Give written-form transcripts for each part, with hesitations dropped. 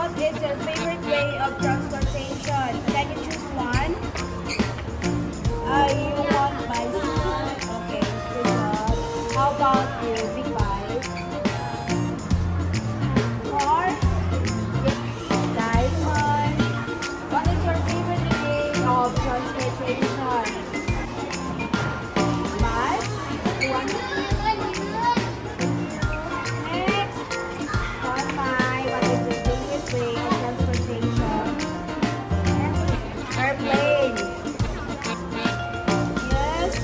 what is your favorite way of transportation? Can you choose one? You want bicycle? Okay, good job. How about you, big bike? Car? Diamond? What is your favorite way of transportation? Bus? You want next? What is your favorite way of transportation? Airplane. Yes,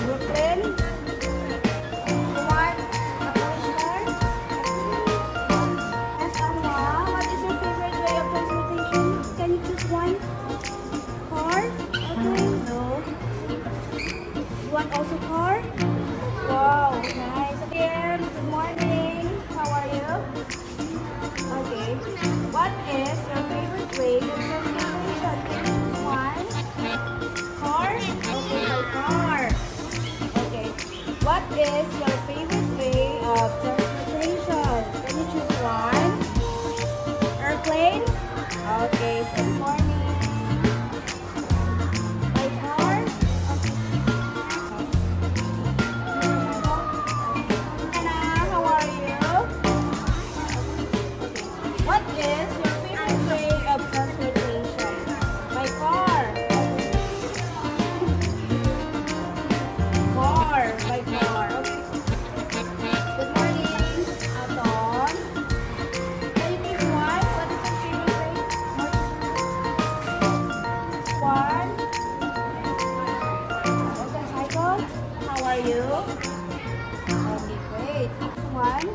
Brooklyn. You want a coaster? Yes, Amma. What is your favorite way of transportation? Can you choose one? Car? Okay, no. You want also car? Wow, nice. Again, good morning. How are you? Okay. What is your favorite way of transportation? Can you choose one? Car? Okay, my car. Okay. What is your favorite way of transportation? Can you choose one? Airplane? Okay, good morning. My car? Okay. Anna, how are you? What is your favorite way of transportation? My car. Car. My car. Okay. Good morning, Aton. Can you choose one? What is your favorite way? One. Motorcycle. How are you? Okay, great. One.